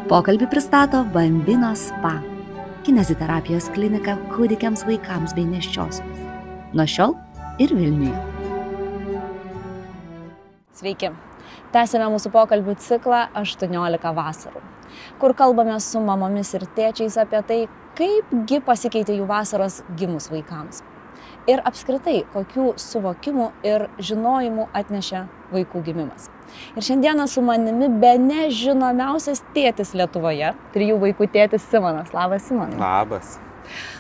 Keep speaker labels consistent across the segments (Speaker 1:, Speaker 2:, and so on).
Speaker 1: Pokalbį pristato Bambino Spa, kineziterapijos klinika kūdikiams, vaikams bei nėščiosioms. Nuo šiol ir Vilniuje.
Speaker 2: Sveiki! Tęsime mūsų pokalbių ciklą 18 vasarų, kur kalbame su mamomis ir tėčiais apie tai, kaipgi pasikeitė jų vasaros gimus vaikams. Ir apskritai, kokių suvokimų ir žinojimų atnešė vaikų gimimas. Ir šiandieną su manimi bene žinomiausias tėtis Lietuvoje, 3 vaikų tėtis Simonas. Labas, Simonai.
Speaker 3: Labas.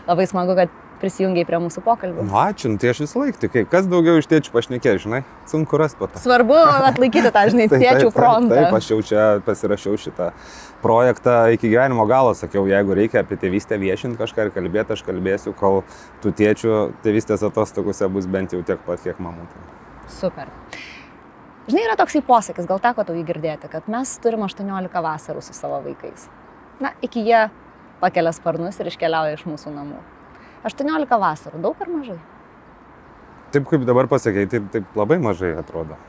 Speaker 2: Labai smagu, kad prisijungiai prie mūsų pokalbių.
Speaker 3: Ačiū, tai aš visą laiką tik, kas daugiau iš tėčių pašnekė, žinai, sunku rast po to.
Speaker 2: Svarbu atlaikyti tą, žinai, tėčių frontą.
Speaker 3: Taip, aš jau čia pasirašiau šitą projektą iki gyvenimo galo, sakiau, jeigu reikia apie tėvystę viešinti kažką ir kalbėti, aš kalbėsiu, kol tų tėčių tėvystės atostogose bus bent jau tiek pat, kiek mamų.
Speaker 2: Super. Žinai, yra toksai posakis, gal teko tau jį girdėti, kad mes turim 18 vasarų su savo vaikais. Na, iki jie pakelia sparnus ir iškeliauja iš mūsų namų. 18 vasarų, daug ar mažai?
Speaker 3: Taip kaip dabar pasakei, taip labai mažai atrodo.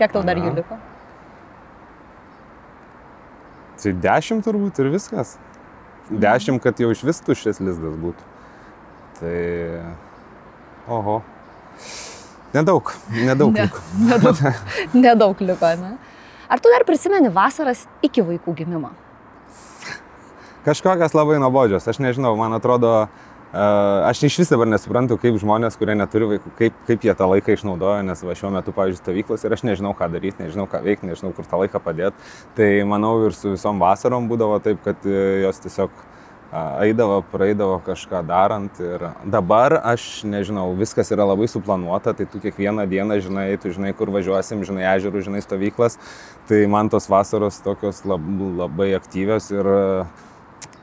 Speaker 2: Kiek tau dar jų liko?
Speaker 3: Tai 10 turbūt ir viskas. 10, kad jau iš vis tuščias lizdas būtų. Tai... Oho. Nedaug liko.
Speaker 2: Nedaug liko, ne? Ar tu dar prisimeni vasaras iki vaikų gimimo?
Speaker 3: Kažkokias labai nuobodžios, aš nežinau, man atrodo, aš iš vis dabar nesuprantu, kaip žmonės, kurie neturi vaikų, kaip jie tą laiką išnaudoja, nes va šiuo metu, pavyzdžiui, stovyklos ir aš nežinau, ką daryti, nežinau, ką veikti, nežinau, kur tą laiką padėti. Tai manau ir su visom vasarom būdavo taip, kad jos tiesiog eidavo, praeidavo kažką darant ir dabar aš nežinau, viskas yra labai suplanuota, tai tu kiekvieną dieną žinai, tu žinai, kur važiuosim, žinai ežerų, žinai stovyklas, tai man tos vasaros tokios labai aktyvios ir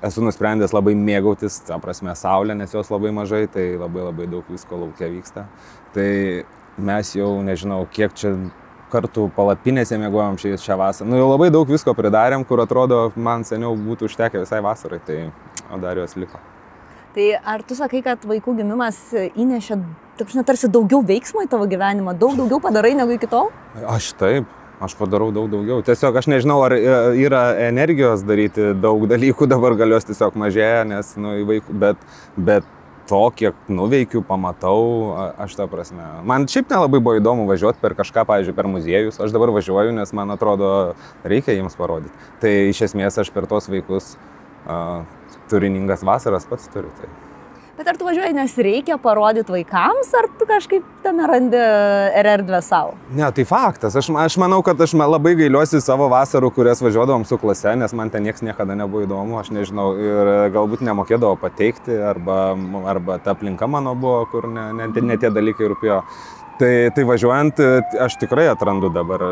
Speaker 3: esu nusprendęs labai mėgautis, ta prasme, saulė, nes jos labai mažai, tai labai daug visko laukia vyksta. Tai mes jau nežinau, kiek čia kartų palapinėse mėgojom šią vasarą. Nu jau labai daug visko pridarėm, kur atrodo man seniau būtų užtekę visai vasarai, tai o dar jos liko.
Speaker 2: Tai ar tu sakai, kad vaikų gimimas įnešė, tarsi daugiau veiksmo į tavo gyvenimą, daugiau padarai negu iki tol?
Speaker 3: Aš padarau daug daugiau. Tiesiog aš nežinau, ar yra energijos daryti daug dalykų, dabar galios tiesiog mažėja, nes, nu, bet to, kiek nuveikiu, pamatau, aš tą prasme. Man šiaip nelabai buvo įdomu važiuoti per kažką, pavyzdžiui, per muziejus. Aš dabar važiuoju, nes man atrodo, reikia jiems parodyti. Tai iš esmės aš per tos vaikus turiningas vasaras pats turiu. Tai.
Speaker 2: Bet ar tu važiuoji, nes reikia parodyti vaikams, ar tu kažkaip tame randi erdvę savo?
Speaker 3: Ne, tai faktas. Aš manau, kad aš labai gailiuosi savo vasarų, kurias važiuodavom su klase, nes man ten nieks niekada nebuvo įdomu, aš nežinau, ir galbūt nemokėdavo pateikti, arba ta aplinka mano buvo, kur ne tie dalykai rūpėjo. Tai važiuojant, aš tikrai atrandu dabar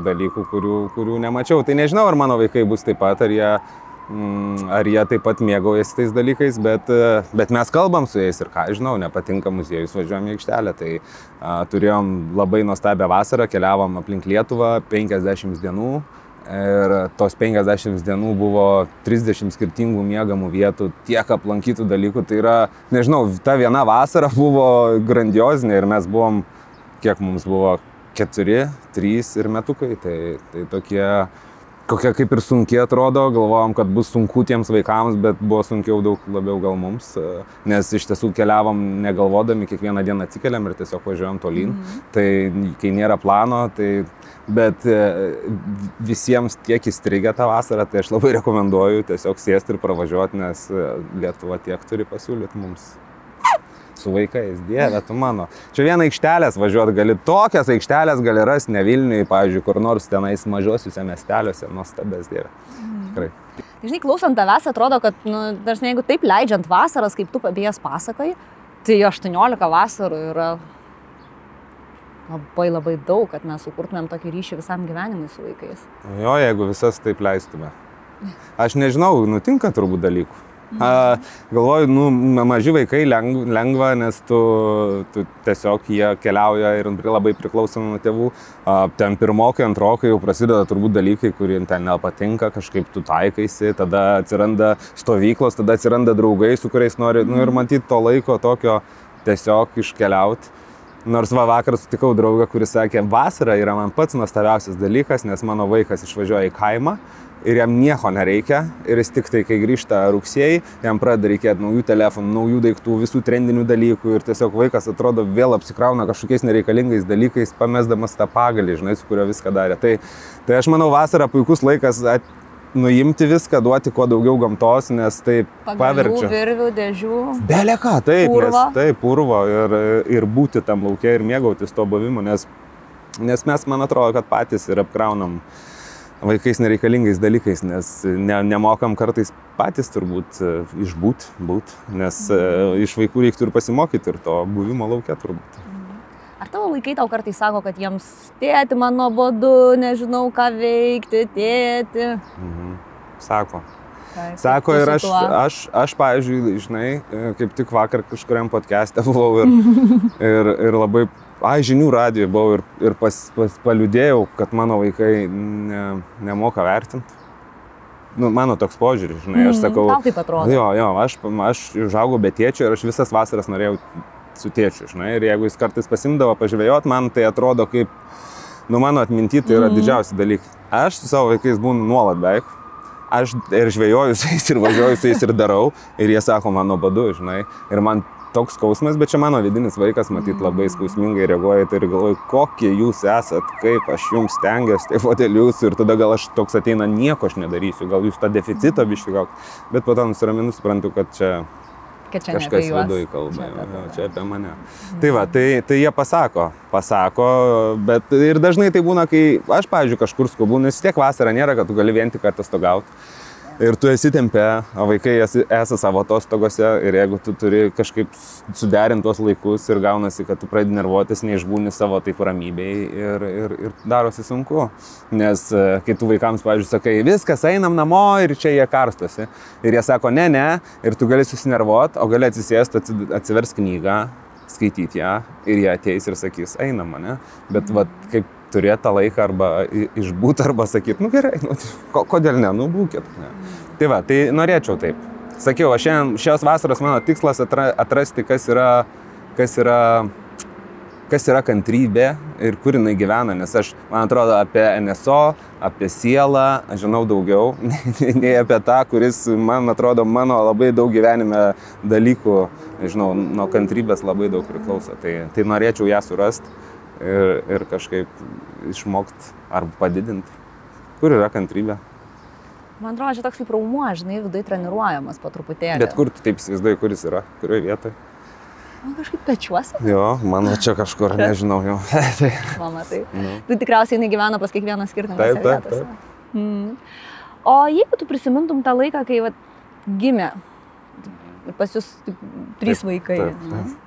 Speaker 3: dalykų, kurių nemačiau. Tai nežinau, ar mano vaikai bus taip pat, ar jie taip pat mėgaujasi tais dalykais, bet mes kalbam su jais ir ką, žinau, nepatinka muziejus, važiuojam į aikštelę. Tai turėjom labai nuostabią vasarą, keliavom aplink Lietuvą 50 dienų ir tos 50 dienų buvo 30 skirtingų miegamų vietų, tiek aplankytų dalykų. Tai yra, nežinau, ta viena vasara buvo grandiozinė ir mes buvom, kiek mums buvo, 4, 3 ir metukai, tai tokie... Kokia kaip ir sunkiai atrodo, galvojom, kad bus sunku tiems vaikams, bet buvo sunkiau daug labiau gal mums, nes iš tiesų keliavom negalvodami, kiekvieną dieną atsikeliam ir tiesiog važiuojam tolyn. Tai kai nėra plano, bet visiems tiek įstrigę tą vasarą, tai aš labai rekomenduoju tiesiog sėsti ir pravažiuoti, nes Lietuva tiek turi pasiūlyti mums. Su vaikais, dieve, tu mano. Čia vieną aikštelės važiuoti gali, tokias aikštelės gali rasti ne Vilniuje, pavyzdžiui, kur nors tenais mažosiuose miesteliuose, nuostabės, dieve. Tikrai.
Speaker 2: Žinai, klausant tavęs, atrodo, kad, dažnai jeigu taip leidžiant vasaras, kaip tu apie jas pasakai, tai 18 vasarų yra labai daug, kad mes sukurtumėm tokį ryšį visam gyvenimui su vaikais.
Speaker 3: Jo, jeigu visas taip leistume. Aš nežinau, nutinka turbūt dalykų. Galvoju, maži vaikai lengva, nes tu tiesiog jie keliauja ir labai priklauso nuo tėvų. Ten pirmokai, antrokai jau prasideda turbūt dalykai, kurie ten nepatinka, kažkaip tu taikaisi, tada atsiranda stovyklos, tada atsiranda draugai, su kuriais nori, ir matyti to laiko tokio tiesiog iškeliauti. Nors vakar sutikau draugą, kuris sakė, vasara yra man pats nuostabiausias dalykas, nes mano vaikas išvažiuoja į kaimą ir jam nieko nereikia ir jis tik tai, kai grįžta rugsėjai, jam pradeda reikėti naujų telefonų, naujų daiktų, visų trendinių dalykų ir tiesiog vaikas atrodo vėl apsikrauna kažkokiais nereikalingais dalykais, pamesdamas tą pagalį, žinai, su kurio viską darė. Tai aš manau, vasara puikus laikas nuimti viską, duoti kuo daugiau gamtos, nes tai paverčia.
Speaker 2: Virvių, dėžių.
Speaker 3: Belė ką, taip,
Speaker 2: purvo.
Speaker 3: Nes taip, purvo ir būti tam lauke ir mėgautis to buvimu, nes mes, man atrodo, kad patys ir apkraunam vaikais nereikalingais dalykais, nes nemokam kartais patys turbūt išbūt, nes iš vaikų reiktų ir pasimokyti ir to buvimo lauke turbūt.
Speaker 2: Ar tavo vaikai tau kartais sako, kad jiems tėti man nuobodu, nežinau ką veikti, tėti?
Speaker 3: Sako. Sako ir aš, pavyzdžiui, žinai, kaip tik vakar kažkuriam podcast'e buvau ir labai žinių radijoje buvau ir paliūdėjau, kad mano vaikai nemoka vertinti. Nu, mano toks požiūris, žinai, aš sakau.
Speaker 2: Tau taip atrodo.
Speaker 3: Jo, aš užaugau be tėčio ir aš visas vasaras norėjau su tėčiu, žinai, ir jeigu jis kartais pasimdavo pažvejot, man tai atrodo kaip, mano atminty tai yra didžiausi dalykai. Aš su savo vaikais būnu nuolat beveik. Aš ir žvejoju su jais, ir važiuoju su jais, ir darau, ir jie sako, man nuobodu, žinai, ir man toks skausmas, bet čia mano vidinis vaikas, matyt, labai skausmingai reaguoja, tai ir galvoju, kokie jūs esat, kaip aš jums stengiuosi, tai dėl jūsų, ir tada gal aš toks ateina, nieko aš nedarysiu, gal jūs tą deficitą biškį gaut, bet po to nusiraminu, suprantu, kad čia kažkas viduj kalba, čia apie mane. Tai va, tai jie pasako, bet ir dažnai tai būna, kai aš, pavyzdžiui, kažkur skubu, nes tiek vasara nėra, kad tu gali vien tik atostogauti. Ir tu esi tempe, o vaikai esi savo atostogose ir jeigu tu turi kažkaip suderinti tuos laikus ir gaunasi, kad tu pradedi nervuotis, neišbūni savo taip ramybei ir darosi sunku. Nes kai tu vaikams, pavyzdžiui, sakai, viskas, einam namo ir čia jie karstosi. Ir jie sako, ne, ir tu gali susinervuoti, o gali atsisėsti, atsivers knygą, skaityti ją ir jie ateis ir sakys, einam, ne? Bet va, kaip turėti tą laiką arba išbūt arba sakyti, nu gerai, kodėl ne, nu būkit. Ne. Tai va, tai norėčiau taip. Sakiau, šios vasaros mano tikslas atrasti, kas yra kantrybė ir kur jinai gyvena, nes aš, man atrodo, apie NSO, apie sielą, aš žinau daugiau, nei apie tą, kuris, man atrodo, mano labai daug gyvenime dalykų, nežinau, nuo kantrybės labai daug priklauso. Tai norėčiau ją surasti. Ir kažkaip išmokti arba padidinti. Kur yra kantrybė?
Speaker 2: Man atrodo, čia toks kaip raumuo, žinai, vidai treniruojamas po truputėlį.
Speaker 3: Bet kur tu taip įsivaizduoji, kuris yra? Kurioje vietoje?
Speaker 2: Man kažkaip pečiuosi.
Speaker 3: Jo, mano čia kažkur, nežinau jau.
Speaker 2: Mama, tai. Tu tikriausiai negyvena pas kiekvieną skirtingose vietose. O jeigu tu prisimintum tą laiką, kai gimė pas jūs 3 vaikai.
Speaker 3: Taip.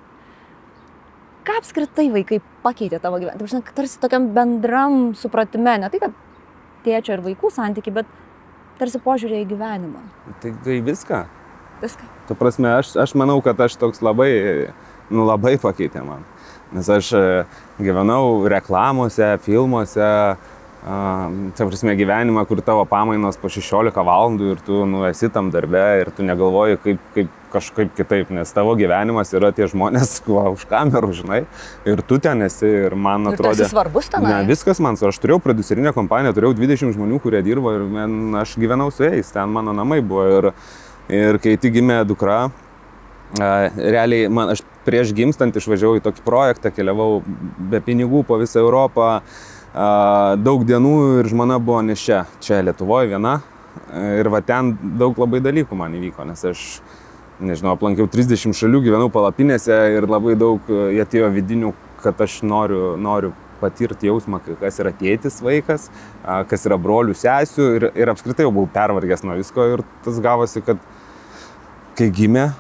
Speaker 2: Ką apskritai vaikai pakeitė tavo gyvenimą? Tarsi tokiam bendram supratime, ne tai, kad tėčio ir vaikų santykiai, bet tarsi požiūrė į gyvenimą.
Speaker 3: Tai viską.
Speaker 2: Viską.
Speaker 3: Tu prasme, aš manau, kad aš toks labai pakeitė man. Nes aš gyvenau reklamose, filmuose, gyvenimą, kur tavo pamainos po 16 valandų ir tu esi tam darbe ir tu negalvoji kaip kažkaip kitaip, nes tavo gyvenimas yra tie žmonės už kamerų, žinai, ir tu ten esi ir man atrodė...
Speaker 2: Ir tu esi svarbus tenai?
Speaker 3: Ne, viskas man, aš turėjau prodiuserinę kompaniją, turėjau 20 žmonių, kurie dirbo ir aš gyvenau su jais, ten mano namai buvo ir kai tik gimė dukra, realiai aš prieš gimstant išvažiavau į tokį projektą, keliavau be pinigų po visą Europą, daug dienų ir žmona buvo neščia čia Lietuvoje viena ir va ten daug labai dalykų man įvyko, nes aš, nežinau, aplankiau 30 šalių, gyvenau palapinėse ir labai daug atėjo vidinių, kad aš noriu patirti jausmą, kas yra tėtis vaikas, kas yra brolių sesių ir apskritai jau buvau pervargęs nuo visko ir tas gavosi, kad kai gimė,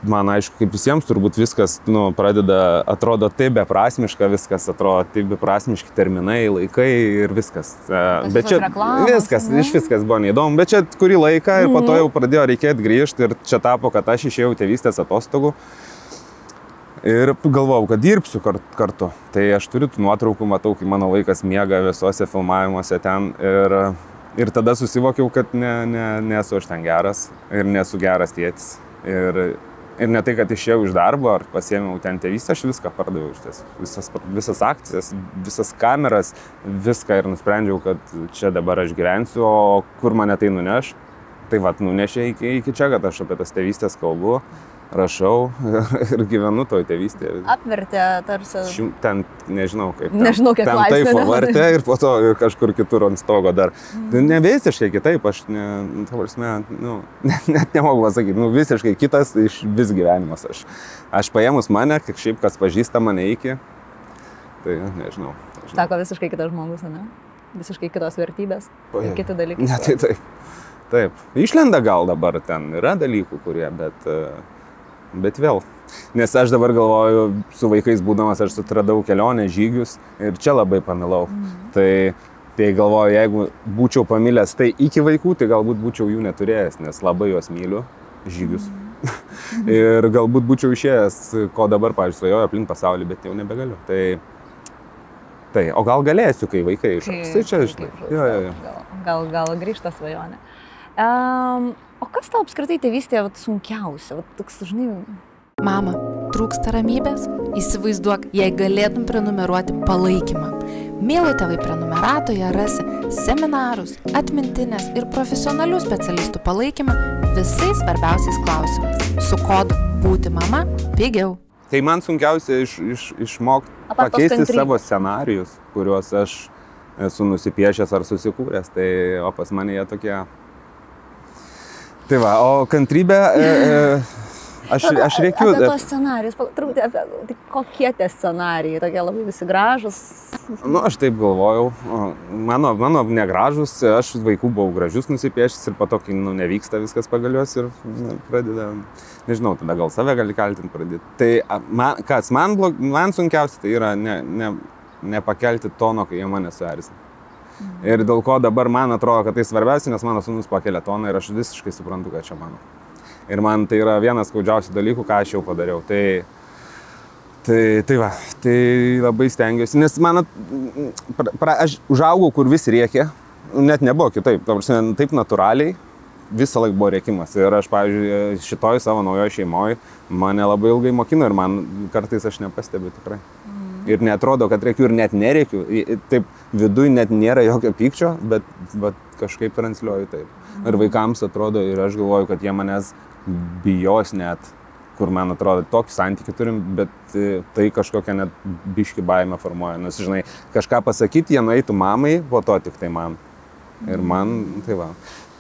Speaker 3: man aišku, kaip visiems turbūt viskas pradeda, atrodo taip beprasmiška, viskas atrodo taip beprasmiški terminai, laikai ir viskas. Bet čia viskas buvo neįdomu, bet čia kurį laiką ir po to jau pradėjo reikėti grįžti ir čia tapo, kad aš išėjau tėvystės atostogų ir galvojau, kad dirbsiu kartu. Tai aš turiu tų nuotraukų, matau, kai mano vaikas miega visuose filmavimuose ten ir tada susivokiau, kad nesu aš ten geras ir nesu geras tėtis. Ir ne tai, kad išėjau iš darbo ar pasiėmiau ten tėvystę, aš viską pardaviau iš ties. Visas akcijas, visas kameras, viską ir nusprendžiau, kad čia dabar aš gyvensiu, o kur mane tai nuneš. Tai vat nunešė iki čia, kad aš apie tas tėvystės kalbu, rašau ir gyvenu toj tėvystėje.
Speaker 2: Apvertė tarsi.
Speaker 3: Ten nežinau kaip.
Speaker 2: Nežinau, kiek laisvė.
Speaker 3: Ten taip pavartė ir po to kažkur kitur ant stogo dar. Tai ne visiškai kitaip, aš net nemogu pasakyti, visiškai kitas iš vis gyvenimas. Aš paėmus mane, šiaip kas pažįsta mane iki, tai nežinau.
Speaker 2: Sako visiškai kitas žmogus, ne? Visiškai kitos vertybės, kiti dalykai.
Speaker 3: Ne, tai taip. Taip. Išlenda gal dabar ten yra dalykų, kurie, bet vėl. Nes aš dabar galvoju, su vaikais būdamas aš atradau kelionę, žygius ir čia labai pamilau. Tai galvoju, jeigu būčiau pamilęs tai iki vaikų, tai galbūt būčiau jų neturėjęs, nes labai juos myliu, žygius. Ir galbūt būčiau išėjęs, ko dabar, pavyzdžiui, svajoju aplink pasaulį, bet jau nebegaliu. Tai, o gal galėsiu, kai vaikai išaugs. Tai čia, žinai.
Speaker 2: Gal grįžta svajonė. O kas tau apskritai tėvystėje sunkiausia? Toks, žinai...
Speaker 4: Mama, trūksta ramybės? Įsivaizduok, jei galėtum prenumeruoti palaikymą. Mėlo tėvai prenumeratoje rasi seminarus, atmintinės ir profesionalių specialistų palaikymą visais svarbiausiais klausimais. Su kodu būti mama pigiau.
Speaker 3: Tai man sunkiausia išmokti pakeisti savo scenarijus, kuriuos aš esu nusipiešęs ar susikūręs. Tai o pas mane jie tokie... Tai va, o kantrybė, aš reikiu...
Speaker 2: Apie tos scenarijus, truputį apie kokie tie scenarijai, tokie labai visi gražus.
Speaker 3: Aš taip galvojau, mano negražus, aš vaikų buvau gražius nusipiešęs ir po to, kai nevyksta viskas pagalios ir pradeda, nežinau, tada gal save gali kaltinti pradėti. Tai kas man sunkiausia, tai yra nepakelti tono, kai jie mane suerzina. Ir dėl ko dabar man atrodo, kad tai svarbiausia, nes mano sūnus pakelia toną ir aš visiškai suprantu, kad čia mano. Ir man tai yra vienas skaudžiausių dalykų, ką aš jau padariau. Tai va, tai labai stengiuosi, nes aš užaugau, kur visi rėkė, net nebuvo kitaip, taip natūraliai, visą laiką buvo rėkimas. Ir aš, pavyzdžiui, šitoj savo naujoj šeimoje mane labai ilgai mokino ir man kartais aš nepastebiu tikrai. Ir neatrodo, kad rėkiu ir net nerėkiu. Taip viduj net nėra jokio pykčio, bet kažkaip transliuoju taip. Ir vaikams atrodo, ir aš galvoju, kad jie manęs bijos net, kur man atrodo, tokį santykį turim, bet tai kažkokią net biškį baimę formuoja. Nes, žinai, kažką pasakyti, jie nueitų mamai, po to tik tai man. Ir man, tai va.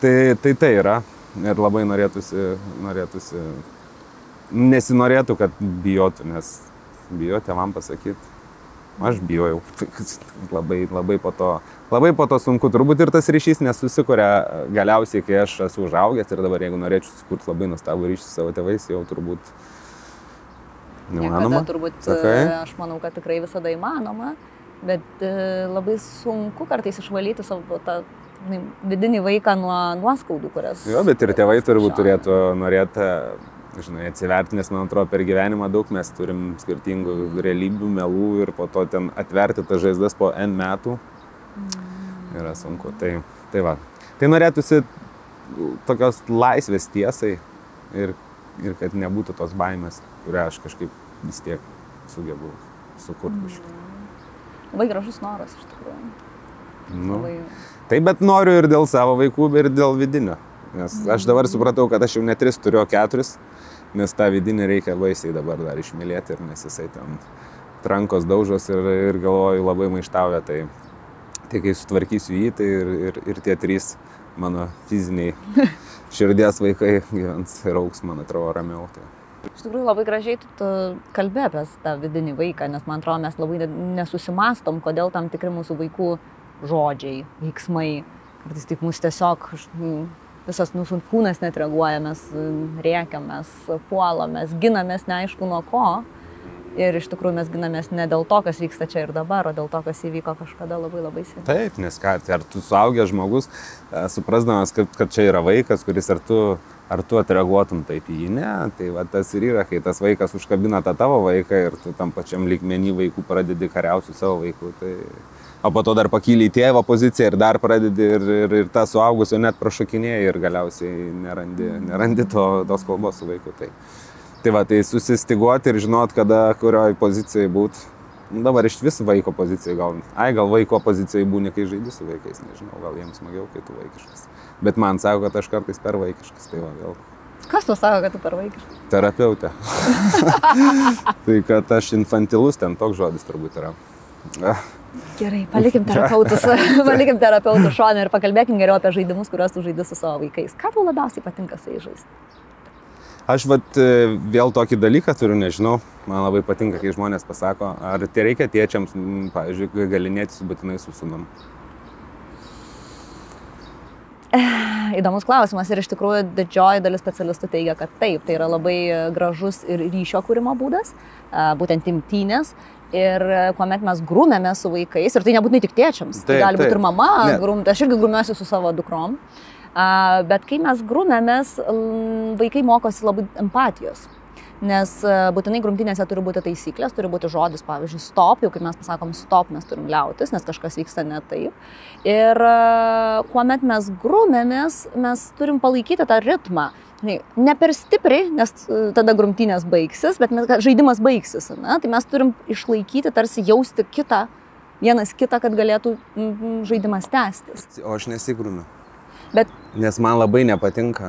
Speaker 3: Tai yra. Ir labai norėtųsi, nesinorėtų, kad bijotų, nes bijo tėvam pasakyti. Aš bijojau, labai po to sunku. Turbūt ir tas ryšys nesusikuria galiausiai, kai aš esu užaugęs ir dabar, jeigu norėčiau sukurti labai nuostabų ryšį su savo tėvais, jau turbūt neįmanoma.
Speaker 2: Aš manau, kad tikrai visada įmanoma, bet labai sunku kartais išvalyti savo tą vidinį vaiką nuo nuoskaudų, kurias...
Speaker 3: Jo, bet ir tėvai turbūt turėtų norėti... Žinai, atsiverti, nes man atrodo per gyvenimą daug mes turim skirtingų realybių, melų ir po to ten atverti tas žaizdas po N metų yra sunku. Tai va. Tai norėtųsi tokios laisvės tiesai ir kad nebūtų tos baimės, kurią aš kažkaip vis tiek sugebu sukurti.
Speaker 2: Labai gražus noras iš tikrųjų.
Speaker 3: Taip, bet noriu ir dėl savo vaikų, ir dėl vidinio. Nes aš dabar supratau, kad aš jau ne 3 turiu, 4, nes tą vidinį reikia baisiai dabar dar išmylėti, nes jisai ten trankos daužos ir galvoju labai maištauja. Tai kai sutvarkysiu jį, tai ir tie 3 mano fiziniai širdies vaikai gyvens ir auks, man atrodo, ramiau.
Speaker 2: Iš tikrųjų labai gražiai tu kalbė apie tą vidinį vaiką, nes man atrodo, mes labai nesusimastom, kodėl tam tikri mūsų vaikų žodžiai, veiksmai, kartais taip mus tiesiog... Visas mūsų kūnas net reaguoja, mes rėkiam, mes puolam, mes ginamės neaišku nuo ko. Ir iš tikrųjų mes ginamės ne dėl to, kas vyksta čia ir dabar, o dėl to, kas įvyko kažkada labai seniai.
Speaker 3: Taip, nes ar tu suaugęs žmogus, suprasdamas, kad čia yra vaikas, kuris ar tu atreaguotum taip į jį, ne. Tai va, tas ir yra, kai tas vaikas užkabina tą tavo vaiką ir tu tam pačiam lygmenį vaikų pradedi kariauti su savo vaiku. O po to dar pakyli į tėvo poziciją ir dar pradedi ir tą suaugusio net prašokinėji ir galiausiai nerandi tos kalbos su vaiku. Tai va, tai susistiguoti ir žinot, kada kurioje pozicijoje būt. Dabar iš vis vaiko pozicijai gal. Gal vaiko pozicijai būni, kai žaidi su vaikais, nežinau, gal jiems smagiau, kai tu vaikiškas. Bet man sako, kad aš kartais per vaikiškas, tai va vėl.
Speaker 2: Kas tu sako, kad tu per vaikiškas?
Speaker 3: Terapeutė. Tai kad aš infantilus, ten toks žodis turbūt yra.
Speaker 2: Gerai, palikim terapeutus šone ir pakalbėkim geriau apie žaidimus, kuriuos tu žaidi su savo vaikais. Ką tau labiausiai patinka su jais žaisti?
Speaker 3: Aš vėl tokį dalyką turiu, nežinau, man labai patinka, kai žmonės pasako, ar tai reikia tėčiams, pavyzdžiui, galinėtis būtinai su sūnum.
Speaker 2: Įdomus klausimas ir iš tikrųjų didžioji dalis specialistų teigia, kad taip, tai yra labai gražus ir ryšio kūrimo būdas, būtent imtynės. Ir kuomet mes grūmėme su vaikais, ir tai nebūtinai tik tėčiams, tai gali būti ir mama, aš irgi grūmiuosi su savo dukrom. Bet kai mes grūmėmės, vaikai mokosi labai empatijos, nes būtinai grumtynėse turi būti taisyklės, turi būti žodis, pavyzdžiui, stop, jau kai mes pasakom stop, mes turim liautis, nes kažkas vyksta ne taip. Ir kuomet mes grūmėmės, mes turim palaikyti tą ritmą, ne per stipriai, nes tada grumtynės baigsis, bet žaidimas baigsis, ne? Tai mes turim išlaikyti, tarsi jausti vienas kitą, kad galėtų žaidimas tęstis.
Speaker 3: O aš nesigrūmiu.
Speaker 2: Bet...
Speaker 3: Nes man labai nepatinka.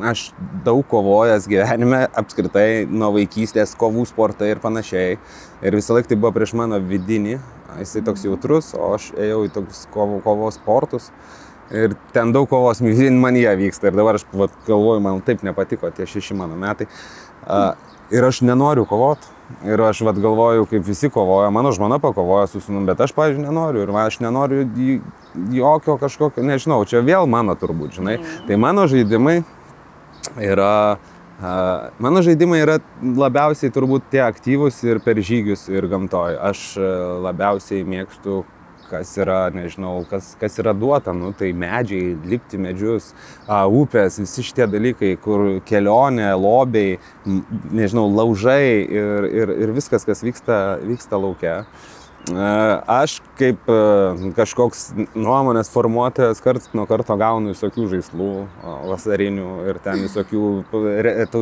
Speaker 3: Aš daug kovojęs gyvenime, apskritai nuo vaikystės, kovų sportai ir panašiai. Ir visą laiką tai buvo prieš mano vidinį. Jisai toks jautrus, o aš ėjau į tokius kovos sportus. Ir ten daug kovos man jie vyksta. Ir dabar aš galvoju, man taip nepatiko tie 6 mano metai. Ir aš nenoriu kovoti. Ir aš galvoju, kaip visi kovoja. Mano žmona pakovoja su sūnum, bet aš, pavyzdžiui, nenoriu. Ir aš nenoriu jokio kažkokio, nežinau, čia vėl mano turbūt, žinai. Tai mano žaidimai yra labiausiai turbūt tie aktyvūs ir per žygius ir gamtoj. Aš labiausiai mėgstu, kas yra, nežinau, kas yra duota, tai medžiai, lipti medžius, upės, visi šitie dalykai, kur kelionė, lobiai, nežinau, laužai ir viskas, kas vyksta lauke. Aš kaip kažkoks nuomonės formuotojas karts nuo karto gaunu visokių žaislų vasarinių ir ten visokių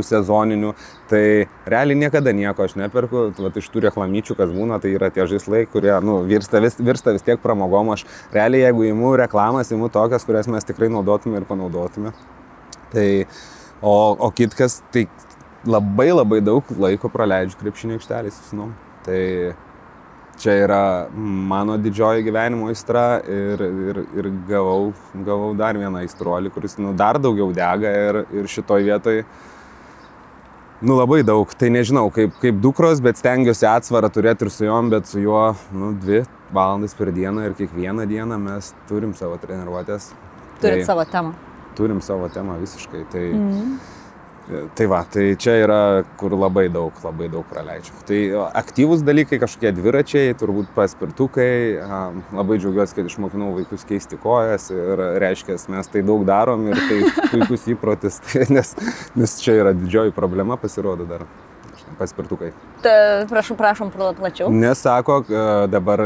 Speaker 3: sezoninių. Tai realiai niekada nieko aš neperku. Iš tų reklamyčių, kas būna, tai yra tie žaislai, kurie virsta vis tiek pramogom. Aš realiai, jeigu imu reklamas, imu tokias, kurias mes tikrai naudotume ir panaudotume. Tai, o kitkas, tai labai daug laiko praleidžiu krepšinio aikštelėj su sūnum. Tai čia yra mano didžioji gyvenimo aistra ir gavau dar vieną aistruolį, kuris dar daugiau dega ir šitoj vietoj labai daug. Tai nežinau, kaip dukros, bet stengiuosi atsvarą turėti ir su jom, bet su juo 2 valandas per dieną ir kiekvieną dieną mes turim savo treniruotės.
Speaker 2: Turit savo temą.
Speaker 3: Turim savo temą visiškai. Tai va, tai čia yra, kur labai daug praleidžiu. Tai aktyvūs dalykai, kažkokie dviračiai, turbūt paspirtukai. Labai džiaugiuosi, kad išmokinau vaikus keisti kojas ir reiškia, mes tai daug darom ir tai puikus įprotis, nes čia yra didžioji problema, pasirodo dar paspirtukai.
Speaker 2: Prašom plačiau.
Speaker 3: Nesako, dabar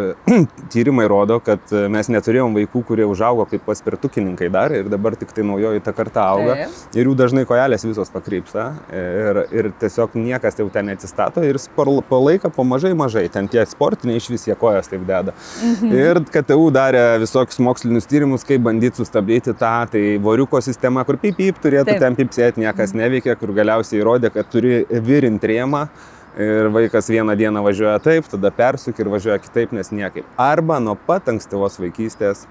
Speaker 3: tyrimai rodo, kad mes neturėjom vaikų, kurie užaugo kaip paspirtukininkai dar ir dabar tik tai naujoji ta karta auga. Ir jų dažnai kojelės visos pakrypsta ir tiesiog niekas jau ten neatsistato ir po laiką, po mažai, ten tie sportiniai iš vis jie kojas taip deda. Ir KTU darė visokius mokslinius tyrimus, kaip bandyti sustabdyti tą, tai voriuko sistema, kur pip turėtų ten pipsėti, niekas neveikia, kur galiausiai įrodė, kad turi virinti rėmą. Ir vaikas vieną dieną važiuoja taip, tada persuk ir važiuoja kitaip, nes niekaip. Arba nuo pat ankstyvos vaikystės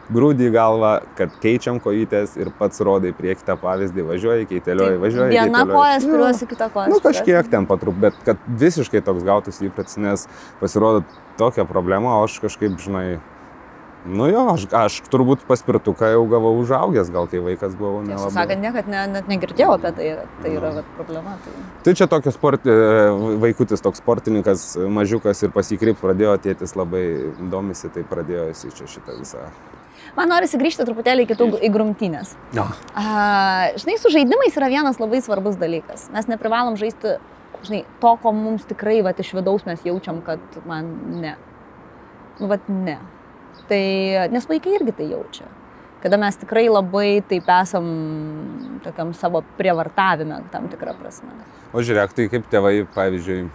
Speaker 3: grūdį į galvą, kad keičiam kojytės ir pats rodai prieki tą pavyzdį, važiuoji, keitelioji, važiuoji.
Speaker 2: Viena koja spiriuosi, kita koja spiriuosi.
Speaker 3: Kažkiek ten patrup, bet kad visiškai toks gautus įpratis, nes pasirodo tokia problema, o aš kažkaip, žinai, aš turbūt paspirtuką jau gavau užaugęs, gal kai vaikas buvau nelabai.
Speaker 2: Sakant, niekad net negirdėjau apie tai, tai yra problema.
Speaker 3: Tai čia tokios vaikutis, toks sportininkas, mažiukas ir pasikrypt pradėjo, tėtis labai domisi, tai pradėjo jis čia šitą visą.
Speaker 2: Man norisi grįžti truputėlį į grumtynės. Žinai, su žaidimais yra vienas labai svarbus dalykas. Mes neprivalom žaisti, žinai, to, ko mums tikrai iš vidaus mes jaučiam, kad man ne. Ne. Tai, nes vaikai irgi tai jaučia. kada mes tikrai labai taip esam tokiam savo prievartavime tam tikrą prasme.
Speaker 3: O žiūrėk, tai kaip tėvai, pavyzdžiui,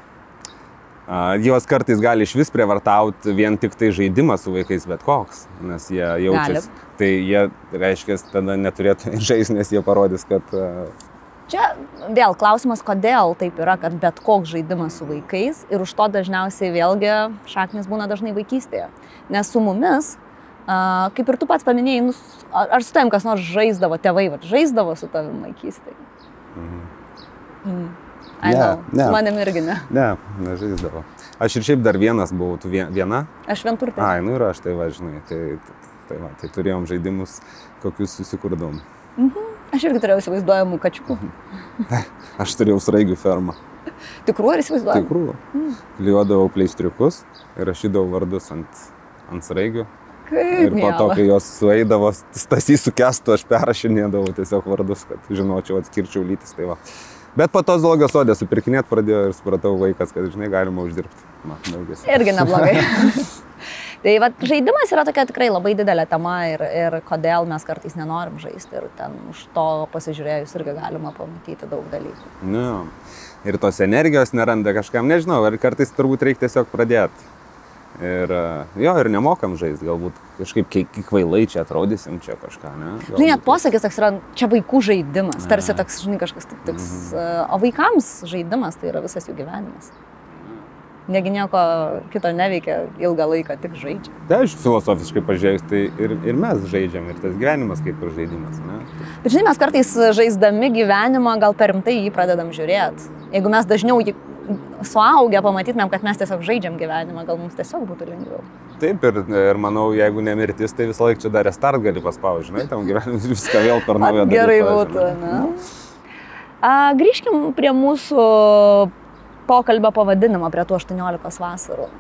Speaker 3: jos kartais gali iš vis prievartauti vien tik tai žaidimą su vaikais, bet koks, nes jie jaučiasi. Tai jie, reiškia, tada neturėtų žaisti, nes jie parodys, kad...
Speaker 2: Čia vėl klausimas, kodėl taip yra, kad bet koks žaidimas su vaikais ir už to dažniausiai vėlgi šaknis būna dažnai vaikystėje. Nes su mumis, kaip ir tu pats paminėjai, ar su tavim kas nors žaisdavo, tėvai žaisdavo su tavim vaikystėje? Ne. Manim irgi ne.
Speaker 3: Ne, nežaisdavo. Aš ir šiaip dar vienas buvau, tu viena?
Speaker 2: Aš vienturtė.
Speaker 3: Ai, nu ir aš tai važinai, tai turėjom žaidimus, kokius susikurdavom.
Speaker 2: Aš irgi turėjau įsivaizduojamų kačiukų.
Speaker 3: Aš turėjau sraigių fermą.
Speaker 2: Tikrų ar įsivaizduojamų?
Speaker 3: Tikrų. Klijuodavau pleistriukus ir rašydavau vardus ant sraigių. Ir po to, kai jos sueidavo, Stasys su Kestu, aš perrašinėdavau tiesiog vardus, kad žinočiau, atskirčiau lytis. Tai va. Bet po to zoologijos sode supirkinėt pradėjo ir supratau vaikas, kad, žinai, galima uždirbti.
Speaker 2: Irgi neblogai. Tai va, žaidimas yra tokia tikrai labai didelė tema ir kodėl mes kartais nenorim žaisti. Ir ten už to pasižiūrėjus irgi galima pamatyti daug dalykų.
Speaker 3: Nu, ir tos energijos neranda kažkam, nežinau, ar kartais turbūt reikia tiesiog pradėti. Ir ir nemokam žaisti, galbūt kažkaip kvailai čia atrodysim, čia kažką, ne? Galbūt...
Speaker 2: Žinai, net posakis toks yra, čia vaikų žaidimas, tarsi toks, žinai, kažkas toks, o vaikams žaidimas tai yra visas jų gyvenimas. Negi nieko kito neveikia ilgą laiką, tik žaidžia.
Speaker 3: Tai aš filosofiškai pažiūrėjus, tai ir mes žaidžiam, ir tas gyvenimas kaip ir žaidimas, ne?
Speaker 2: Bet žinai, mes kartais žaisdami gyvenimą gal per rimtai jį pradedam žiūrėti. Jeigu mes dažniau jį suaugę pamatytumėm, kad mes tiesiog žaidžiam gyvenimą, gal mums tiesiog būtų lengviau.
Speaker 3: Taip, ir manau, jeigu nemirtis, tai visą laiką čia dar restart gali paspausti, žinai, tam gyvenimas viską vėl per naują daryti.
Speaker 2: Gerai būtų, ne? Grįžkim prie mūsų pokalbio pavadinimo, prie tų 18 vasarų.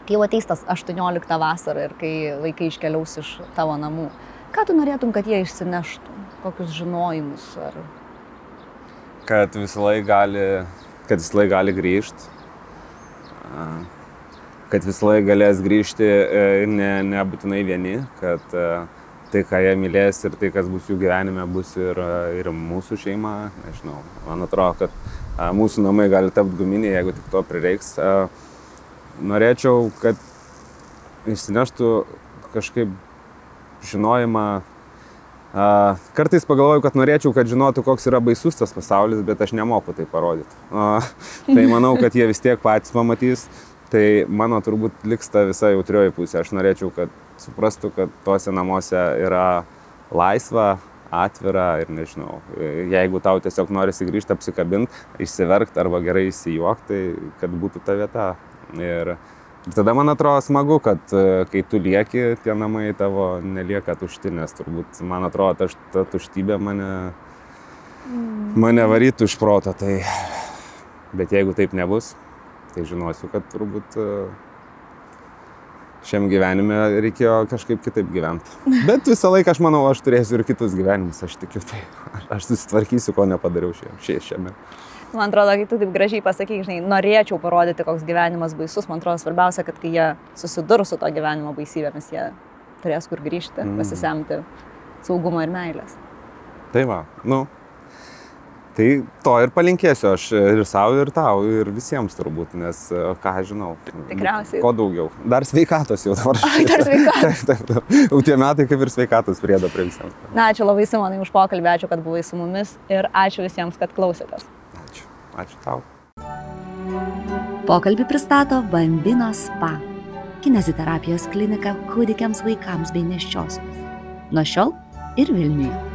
Speaker 2: Kai jau ateis tas 18 vasara ir kai vaikai iškeliaus iš tavo namų, ką tu norėtum, kad jie išsineštų? Kokius žinojimus?
Speaker 3: Kad visą laiką gali grįžti, kad visą laiką galės grįžti ir nebūtinai vieni, kad tai, ką jie mylės ir tai, kas bus jų gyvenime, bus ir mūsų šeima, nežinau. Man atrodo, kad mūsų namai gali tapti guminiai, jeigu tik to prireiks. Norėčiau, kad išsineštų kažkaip žinojimą. Kartais pagalvoju, kad norėčiau, kad žinotų, koks yra baisus tas pasaulis, bet aš nemoku tai parodyti. Tai manau, kad jie vis tiek patys pamatys. Tai mano turbūt liks ta visa jautrioji pusė. Aš norėčiau, kad suprastų, kad tuose namuose yra laisva, atvira ir nežinau. Jeigu tau tiesiog norisi grįžti, apsikabinti, išsiverkti arba gerai įsijuokti, tai kad būtų ta vieta. Ir tada man atrodo smagu, kad kai tu lieki, tie namai tavo nelieka tušti, nes turbūt, man atrodo, ta tuštybė mane varytų iš proto. Tai... Bet jeigu taip nebus, tai žinosiu, kad turbūt šiam gyvenime reikėjo kažkaip kitaip gyventi. Bet visą laiką aš manau, aš turėsiu ir kitus gyvenimus, aš tikiu, tai aš susitvarkysiu, ko nepadariau šiame.
Speaker 2: Man atrodo, kai tu taip gražiai pasakai, žinai, norėčiau parodyti, koks gyvenimas baisus, man atrodo svarbiausia, kad kai jie susidurs su to gyvenimo baisybėmis, jie turės kur grįžti, pasisemti saugumo ir meilės.
Speaker 3: Tai va, tai to ir palinkėsiu aš ir savo, ir tau, ir visiems turbūt, nes ką žinau.
Speaker 2: Tikriausiai.
Speaker 3: Ko daugiau. Dar sveikatos jau dabar.
Speaker 2: Dar sveikatos.
Speaker 3: Taip. Tie metai kaip ir sveikatos priedo prie visiems.
Speaker 2: Na, ačiū labai Simonai už pokalbį, ačiū, kad buvai su mumis ir ačiū visiems, kad klausėtės.
Speaker 3: Ačiū tau.
Speaker 1: Pokalbį pristato Bambino Spa. Kineziterapijos klinika kūdikiams, vaikams bei nėščiosioms. Nuo šiol ir Vilniuje.